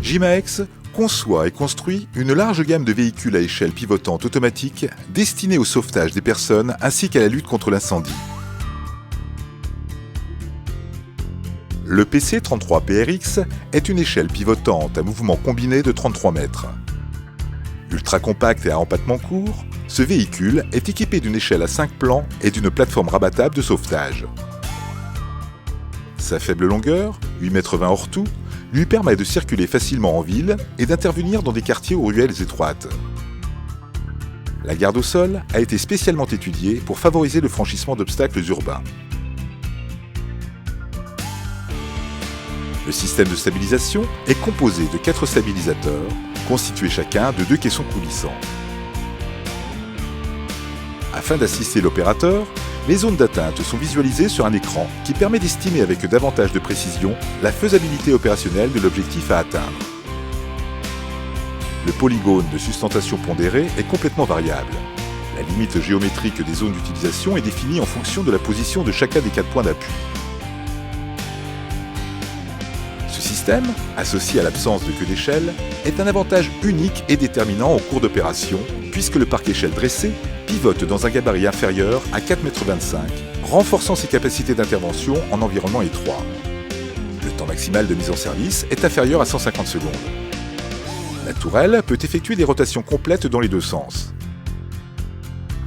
Jimaex conçoit et construit une large gamme de véhicules à échelle pivotante automatique destinés au sauvetage des personnes ainsi qu'à la lutte contre l'incendie. Le PC-33PRX est une échelle pivotante à mouvement combiné de 33 mètres. Ultra compact et à empattement court, ce véhicule est équipé d'une échelle à 5 plans et d'une plateforme rabattable de sauvetage. Sa faible longueur, 8,20 m hors tout, lui permet de circuler facilement en ville et d'intervenir dans des quartiers aux ruelles étroites. La garde au sol a été spécialement étudiée pour favoriser le franchissement d'obstacles urbains. Le système de stabilisation est composé de 4 stabilisateurs, constitués chacun de 2 caissons coulissants. Afin d'assister l'opérateur, les zones d'atteinte sont visualisées sur un écran qui permet d'estimer avec davantage de précision la faisabilité opérationnelle de l'objectif à atteindre. Le polygone de sustentation pondérée est complètement variable. La limite géométrique des zones d'utilisation est définie en fonction de la position de chacun des 4 points d'appui. Ce système, associé à l'absence de queue d'échelle, est un avantage unique et déterminant en cours d'opération, puisque le parc échelle dressé pivote dans un gabarit inférieur à 4,25 m, renforçant ses capacités d'intervention en environnement étroit. Le temps maximal de mise en service est inférieur à 150 secondes. La tourelle peut effectuer des rotations complètes dans les deux sens.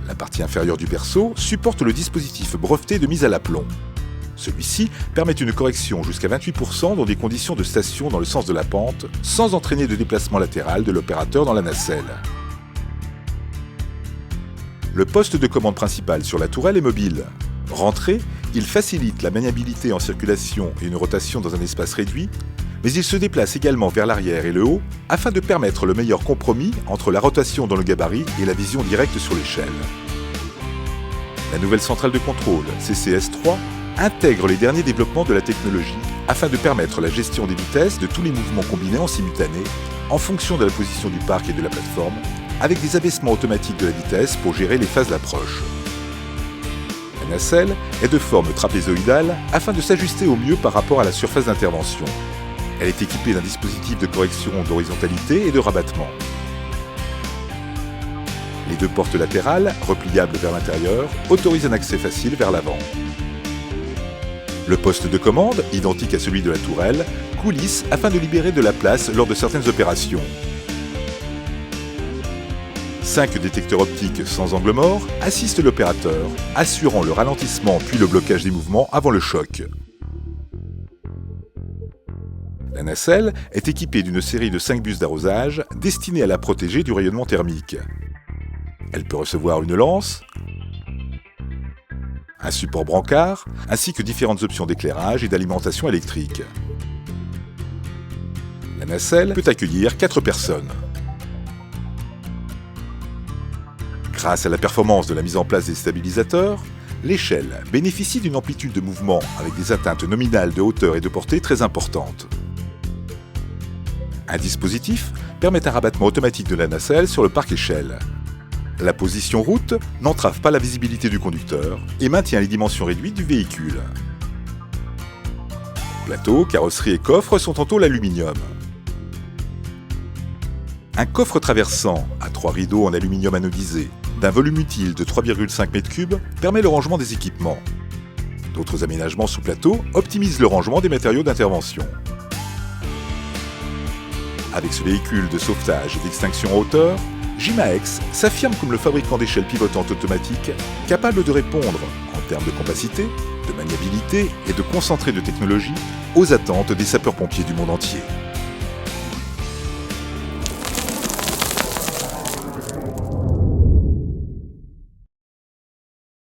La partie inférieure du berceau supporte le dispositif breveté de mise à l'aplomb. Celui-ci permet une correction jusqu'à 28% dans des conditions de station dans le sens de la pente, sans entraîner de déplacement latéral de l'opérateur dans la nacelle. Le poste de commande principal sur la tourelle est mobile. Rentré, il facilite la maniabilité en circulation et une rotation dans un espace réduit, mais il se déplace également vers l'arrière et le haut afin de permettre le meilleur compromis entre la rotation dans le gabarit et la vision directe sur l'échelle. La nouvelle centrale de contrôle, CCS3, intègre les derniers développements de la technologie afin de permettre la gestion des vitesses de tous les mouvements combinés en simultané en fonction de la position du parc et de la plateforme, avec des abaissements automatiques de la vitesse pour gérer les phases d'approche. La nacelle est de forme trapézoïdale afin de s'ajuster au mieux par rapport à la surface d'intervention. Elle est équipée d'un dispositif de correction d'horizontalité et de rabattement. Les 2 portes latérales, repliables vers l'intérieur, autorisent un accès facile vers l'avant. Le poste de commande, identique à celui de la tourelle, coulisse afin de libérer de la place lors de certaines opérations. 5 détecteurs optiques sans angle mort assistent l'opérateur, assurant le ralentissement puis le blocage des mouvements avant le choc. La nacelle est équipée d'une série de 5 bus d'arrosage destinés à la protéger du rayonnement thermique. Elle peut recevoir une lance, un support brancard, ainsi que différentes options d'éclairage et d'alimentation électrique. La nacelle peut accueillir 4 personnes. Grâce à la performance de la mise en place des stabilisateurs, l'échelle bénéficie d'une amplitude de mouvement avec des atteintes nominales de hauteur et de portée très importantes. Un dispositif permet un rabattement automatique de la nacelle sur le parc échelle. La position route n'entrave pas la visibilité du conducteur et maintient les dimensions réduites du véhicule. Plateau, carrosserie et coffre sont en tôle aluminium. Un coffre traversant à 3 rideaux en aluminium anodisé d'un volume utile de 3,5 m3 permet le rangement des équipements. D'autres aménagements sous plateau optimisent le rangement des matériaux d'intervention. Avec ce véhicule de sauvetage et d'extinction en hauteur, Jimaex s'affirme comme le fabricant d'échelles pivotantes automatiques capable de répondre, en termes de compacité, de maniabilité et de concentré de technologie, aux attentes des sapeurs-pompiers du monde entier.